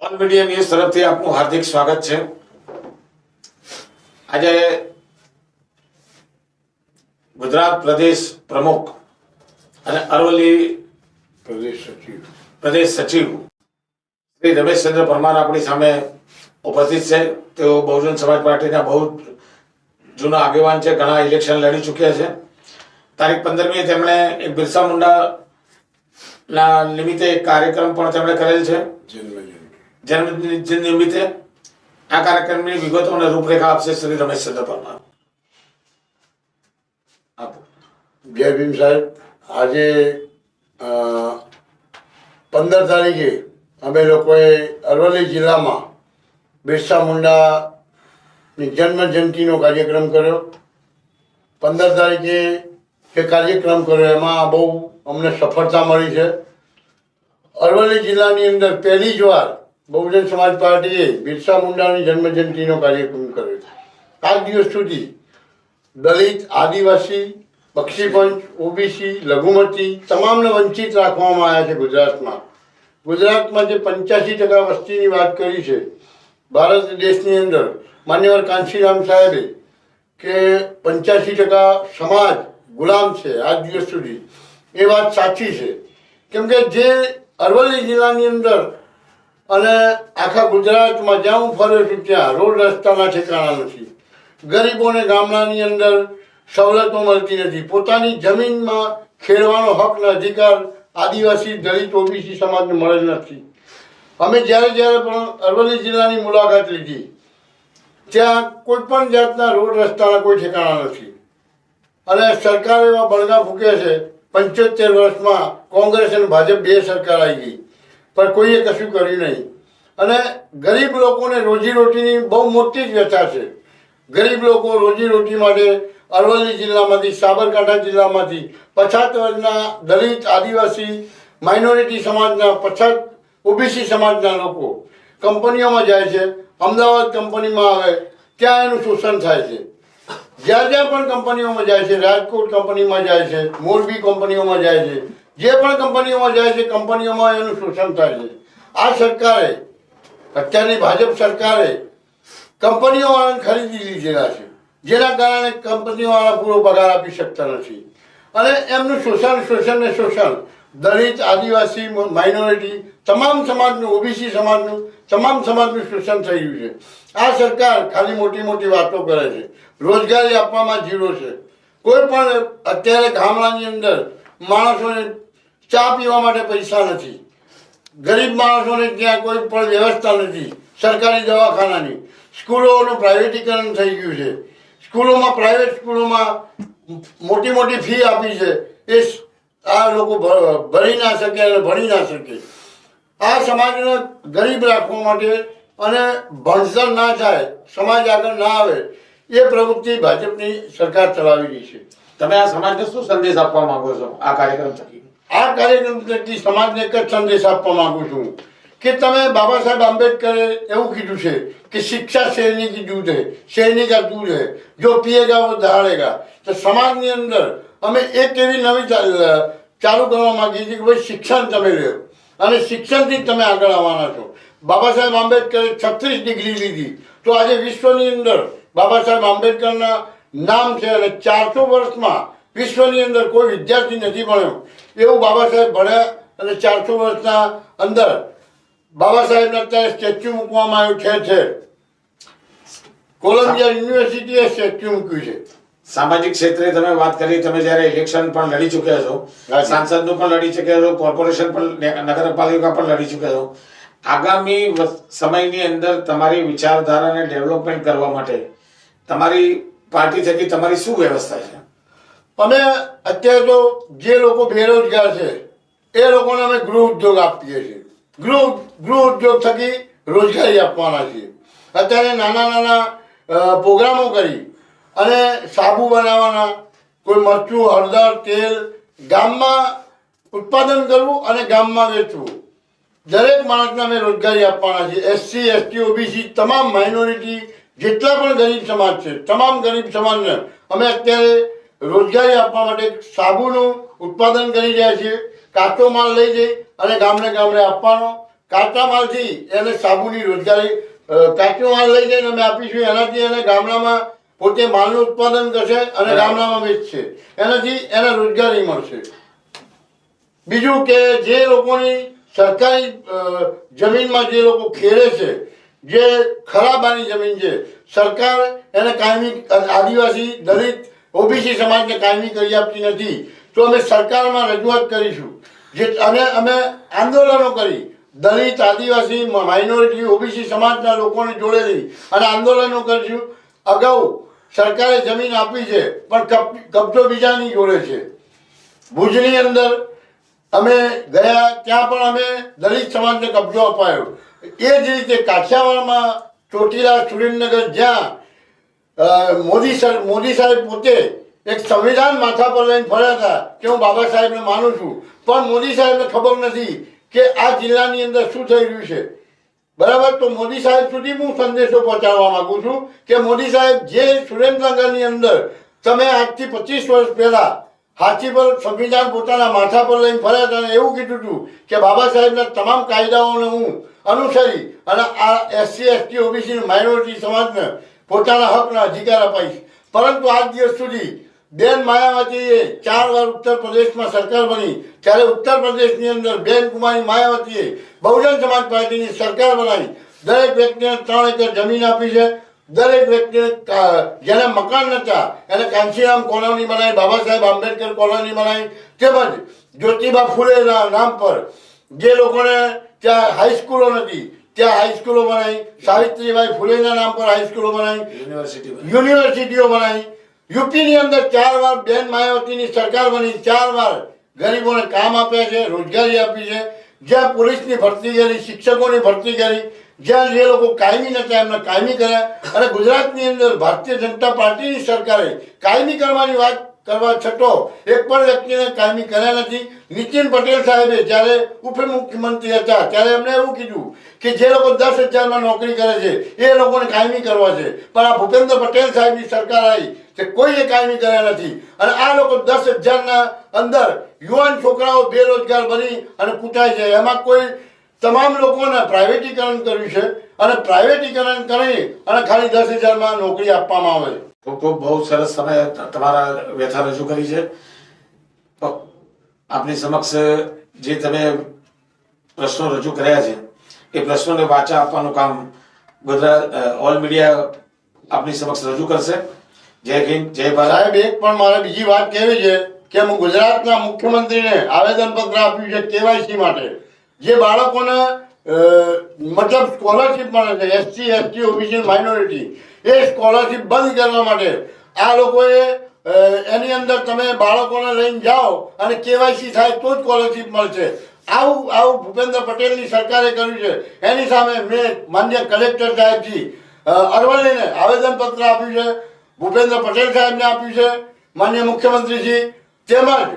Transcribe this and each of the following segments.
On media news તરફથી આપનું હાર્દિક સ્વાગત છે। આજે ગુજરાત પ્રદેશ પ્રમુખ અને અરવલ્લી પ્રદેશ સચિવ શ્રી રમેશચંદ્ર પરમાર આપણી સામે ઉપસ્થિત છે। તેઓ બહુજન સમાજ પાર્ટીના બહુ જૂના આગેવાન છે, ઘણા ઇલેક્શન લડી ચૂક્યા છે। તારીખ 15મીએ તેમણે એક બિરસા મુંડા ના નિમિત્તે એક કાર્યક્રમ પણ તેમણે કરેલ છે। જન્મદિન નિમિત્તે આ કાર્યક્રમની વિગતો અને રૂપરેખા આપશે શ્રી રમેશચંદ્ર પરમાર। જય ભીમ સાહેબ। આજે 15 તારીખે અમે લોકોએ અરવલ્લી જિલ્લામાં બિરસા મુંડાની જન્મ જયંતિનો કાર્યક્રમ કર્યો। 15 તારીખે જે કાર્યક્રમ કર્યો એમાં બહુ અમને સફળતા મળી છે। અરવલ્લી જિલ્લાની અંદર પહેલી જ વાર બહુજન સમાજ પાર્ટીએ બિરસા મુંડાની જન્મ જયંતિનો કાર્યક્રમ કર્યો। આજ દિવસ સુધી દલિત, આદિવાસી, બક્ષીપંચ, ઓબીસી, લઘુમતી તમામને વંચિત રાખવામાં આવ્યા છે। ગુજરાતમાં જે 85% વસ્તીની વાત કરી છે ભારત દેશની અંદર, માન્યવર કાંશીરામ સાહેબે કે 85% સમાજ ગુલામ છે આજ દિવસ સુધી, એ વાત સાચી છે। કેમ કે જે અરવલ્લી જિલ્લાની અંદર અને આખા ગુજરાતમાં જ્યાં હું ફર્યો છું ત્યાં રોડ રસ્તાના ઠેકાણા નથી, ગરીબોને ગામડાની અંદર સવલતો મળતી નથી, પોતાની જમીનમાં ખેડવાનો હક અને અધિકાર આદિવાસી, દલિત, ઓબીસી સમાજને મળેલ નથી। અમે જ્યારે પણ અરવલ્લી જિલ્લાની મુલાકાત લીધી ત્યાં કોઈ પણ જાતના રોડ રસ્તાના કોઈ ઠેકાણા નથી અને સરકાર એવા બળગા ફૂકે છે। 75 વર્ષમાં કોંગ્રેસ અને ભાજપ બે સરકાર આવી ગઈ પણ કોઈએ કશું કર્યું નહીં અને ગરીબ લોકોને રોજીરોટીની બહુ મોટી જ વ્યથા છે। ગરીબ લોકો રોજીરોટી માટે અરવલ્લી જિલ્લામાંથી, સાબરકાંઠા જિલ્લામાંથી પછાત વર્ગના દલિત, આદિવાસી, માઇનોરિટી સમાજના, પછાત ઓબીસી સમાજના લોકો કંપનીઓમાં જાય છે। અમદાવાદ કંપનીમાં આવે ત્યાં એનું શોષણ થાય છે। જ્યાં પણ કંપનીઓમાં જાય છે, રાજકોટ કંપનીમાં જાય છે, મોરબી કંપનીઓમાં જાય છે, જે પણ કંપનીઓમાં જાય છે કંપનીઓમાં એનું શોષણ થાય છે। આ સરકારે, અત્યારની ભાજપ સરકારે કંપનીઓવાળાને ખરીદી લીધેલા છે, જેના કારણે કંપનીઓવાળા પૂરો પગાર આપી શકતા નથી અને એમનું શોષણ દલિત, આદિવાસી, માઇનોરિટી તમામ સમાજનું, ઓબીસી સમાજનું, તમામ સમાજનું શોષણ થઈ રહ્યું છે। આ સરકાર ખાલી મોટી વાતો કરે છે, રોજગારી આપવામાં જીરો છે। કોઈ પણ અત્યારે ગામડાની અંદર માણસોને ચા પીવા માટે પૈસા નથી, ગરીબ માણસોને ત્યાં કોઈ પણ વ્યવસ્થા નથી, સરકારી દવાખાનાની, સ્કૂલોનું પ્રાઇવેટીકરણ થઈ ગયું છે। પ્રાઇવેટ સ્કૂલોમાં મોટી ફી આપી છે, એ આ લોકો ભરી ના શકે અને ભણી ના શકે। આ સમાજને ગરીબ રાખવા માટે અને ભણતર ના થાય, સમાજ આગળ ના આવે, એ પ્રવૃત્તિ ભાજપની સરકાર ચલાવી રહી છે। તમે આ સમાજને શું સંદેશ આપવા માંગો છો આ કાર્યક્રમ થકી? આ કાર્યક્રમ થકી સમાજને એક જ સંદેશ આપવા માંગુ છું કે તમે બાબા સાહેબ આંબેડકરે એવું કીધું છે કે શિક્ષા શેરની કી દૂધ है, શેરની કા દૂધ है, જો पिएगा वो दहाड़ेगा। તો સમાજની અંદર અમે એક એવી નવી ચાલુ કરવા માંગીએ છીએ કે ભાઈ શિક્ષણ તમે લો અને શિક્ષણથી જ તમે આગળ આવવાના છો। બાબા સાહેબ આંબેડકરે 36 ડિગ્રી લીધી, તો આજે વિશ્વની અંદર બાબા સાહેબ આંબેડકરના નામ છે અને 400 વર્ષમાં વિશ્વની અંદર કોઈ વિદ્યાર્થી નથી ભણ્યો એવું બાબા સાહેબ ભણ્યા અને 400 વર્ષના અંદર બાબા સાહેબને અત્યારે સ્ટેચ્યુ મૂકવામાં આવ્યું ઠેર। કોલંબિયા યુનિવર્સિટીએ સ્ટેચ્યુ મૂક્યું છે। સામાજિક ક્ષેત્રે તમે વાત કરી, તમે જ્યારે ઇલેક્શન પણ લડી ચૂક્યા છો, સાંસદનું પણ લડી ચૂક્યા છો, કોર્પોરેશન પણ, નગરપાલિકા પણ લડી ચૂક્યા છો। આગામી સમયની અંદર તમારી વિચારધારાને ડેવલપમેન્ટ કરવા માટે તમારી પાર્ટી થકી તમારી શું વ્યવસ્થા છે? અમે અત્યારે તો જે લોકો બેરોજગાર છે એ લોકોને અમે ગૃહ ઉદ્યોગ આપીએ છીએ। ગૃહ ઉદ્યોગ થકી રોજગારી આપવાના છીએ। અત્યારે નાના પ્રોગ્રામો કરી અને સાબુ બનાવવાના, કોઈ મરચું, હળદર, તેલ ગામમાં ઉત્પાદન કરવું અને ગામમાં વેચવું, દરેક માણસને અમે રોજગારી આપવાના છીએ। એસસી, એસટી, ઓબીસી તમામ માઇનોરિટી જેટલા પણ ગરીબ સમાજ છે, તમામ ગરીબ સમાજને અમે અત્યારે રોજગારી આપવા માટે સાબુનું ઉત્પાદન કરી રહ્યા છીએ। કાચો માલ લઈ જઈ અને ગામડે આપવાનો, કાચા માલથી એને સાબુની રોજગારી, કાચો માલ લઈ જઈને અમે આપીશું, એનાથી એને ગામડામાં પોતે માલનું ઉત્પાદન કરશે અને ગામડામાં વેચશે, એનાથી એને રોજગારી મળશે. બીજું કે જે લોકોની સરકારી જમીનમાં જે લોકો ખેડે છે, જે ખરાબાની જમીન છે, સરકાર એને કાયમી આદિવાસી, દલિત, ઓબીસી સમાજને કાયમી કરી આપતી નથી. તો અમે સરકારમાં રજૂઆત કરીશું અને અમે આંદોલનો કરી દલિત, આદિવાસી, માઇનોરિટી, ઓબીસી સમાજના લોકોને જોડે લઈ અને આંદોલનો કરીશું. અગાઉ સરકારે જમીન આપી છે પણ કબજો બીજાની જોડે છે. ભુજની અંદર અમે ગયા ત્યાં પણ અમે દલિત સમાજને કબજો અપાયો. એ જ રીતે કાઠિયાવાડમાં ચોટીલા, સુરેન્દ્રનગર, જ્યાં મોદી સાહેબ પોતે એક સંવિધાન માથા પર લઈને ફર્યા હતા કે હું બાબા સાહેબને માનું છું, પણ મોદી સાહેબને ખબર નથી કે આ જિલ્લાની અંદર શું થઈ રહ્યું છે. બરાબર, તો મોદી સાહેબ સુધી હું સંદેશો પહોંચાડવા માંગુ છું કે મોદી સાહેબ, જે સુરેન્દ્રનગરની અંદર તમે આજથી 25 વર્ષ પહેલા હાથી પર સંવિધાન પોતાના માથા પર લઈને ફર્યા હતા અને એવું કીધું હતું કે બાબા સાહેબના તમામ કાયદાઓને હું અનુસરી અને આ SC, ST, ઓબીસી, માઇનોરિટી સમાજને પોતાના હકના અધિકાર અપાઈશ. પરંતુ આજ દિવસ સુધી બેન માયાવતીએ 4 વાર ઉત્તર પ્રદેશમાં સરકાર બની, ત્યારે ઉત્તર પ્રદેશની અંદર બેન કુમારી માયાવતીએ બહુજન સમાજ પાર્ટીની સરકાર બનાવી. દરેક વ્યક્તિને 3 એકર જમીન આપી છે. દરેક વ્યક્તિને જેને મકાન નહોતા એને કાંચીરામ કોલોની બનાવી, બાબા સાહેબ આંબેડકર કોલોની બનાવી, તેમજ જ્યોતિબા ફૂલેના નામ પર જે લોકોને ત્યાં હાઈસ્કૂલો નથી ત્યાં હાઈસ્કૂલો બનાવી, સાવિત્રીબાઈ ફૂલેના નામ પર હાઈસ્કૂલો બનાવી, યુનિવર્સિટીઓ બનાવી. યુપીની અંદર 4 વાર બેન માયાવતીની સરકાર બની, 4 વાર ગરીબોને કામ આપ્યા છે, રોજગારી આપી છે. જ્યાં પોલીસની ભરતી કરી, શિક્ષકોની ભરતી કરી, જ્યાં જે લોકો કાયમી નહોતા એમને કાયમી કર્યા. અને ગુજરાતની અંદર ભારતીય જનતા પાર્ટીની સરકારે કાયમી કરવાની વાત કરવા છતાં એક પણ વ્યક્તિને કાયમી કર્યા નથી. નીતિન પટેલ સાહેબે જ્યારે ઉપમુખ્યમંત્રી હતા ત્યારે એમને એવું કીધું કે જે લોકો 10,000માં નોકરી કરે છે એ લોકોને કાયમી કરવા છે, પણ આ ભૂપેન્દ્ર પટેલ સાહેબની સરકાર આવી તે કોઈએ કાયમી કર્યા નથી. અને આ લોકો 10,000ના અંદર યુવાન છોકરાઓ બેરોજગાર બની અને કૂટાય છે. એમાં કોઈ તમામ લોકોને પ્રાઇવેટીકરણ કર્યું છે અને પ્રાઇવેટીકરણ કરી અને ખાલી 10,000માં નોકરી આપવામાં આવે છે. ખૂબ ખૂબ બહુ સરસ તમે તમારા વ્યથા રજૂ કરી છે. આપની સમક્ષ જે તમે પ્રશ્નો રજૂ કર્યા છે એ પ્રશ્નોને વાચા આપવાનું કામ ગુજરાત ઓલ મીડિયા આપની સમક્ષ રજૂ કરશે. જય હિન્દ, જય ભારત. સાહેબ, એક પણ મારે બીજી વાત કહેવી છે કે હું ગુજરાતના મુખ્યમંત્રીને આવેદનપત્ર આપ્યું છે કેવાયસી માટે. જે બાળકોને મતલબ સ્કોલરશીપ મળે છે, SC, ST, ઓબીસી, માઇનોરિટી, એ સ્કોલરશીપ બંધ કરવા માટે આ લોકોએ એની અંદર તમે બાળકોને લઈને જાઓ અને કેવાયસી થાય તો જ સ્કોલરશીપ મળશે. આવું ભૂપેન્દ્ર પટેલની સરકારે કર્યું છે. એની સામે મેં માન્ય કલેક્ટર સાહેબજી અરવલ્લીને આવેદનપત્ર આપ્યું છે, ભૂપેન્દ્ર પટેલ સાહેબને આપ્યું છે, માન્ય મુખ્યમંત્રીજી, તેમજ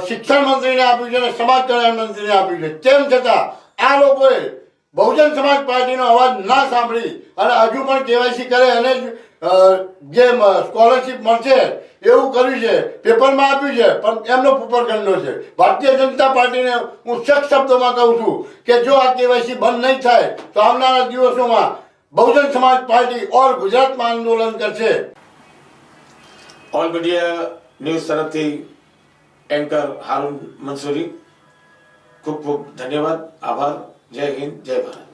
શિક્ષણ મંત્રીને આપ્યું છે અને સમાજ કલ્યાણ મંત્રીને આપ્યું છે. તેમ છતાં આ લોકોએ બહુજન સમાજ પાર્ટીનો અવાજ ના સાંભળી અને હજુ પણ કેવાયસી કરે અને જે સ્કોલરશીપ મળશે એવું કર્યું છે, પેપરમાં આપ્યું છે, પણ એમનો ઉપરખંડો છે. ભારતીય જનતા પાર્ટીને હું સખ્ત શબ્દોમાં કહું છું કે જો આ કેવાયસી બંધ નહીં થાય તો આવનારા દિવસોમાં બહુજન સમાજ પાર્ટી ઓલ ગુજરાતમાં આંદોલન કરશે. ઓલ મીડિયા ન્યૂઝ તરફથી એન્કર હારૂન મંસૂરી, ખૂબ ખૂબ ધન્યવાદ, આભાર. જય હિન્દ, જય ભારત.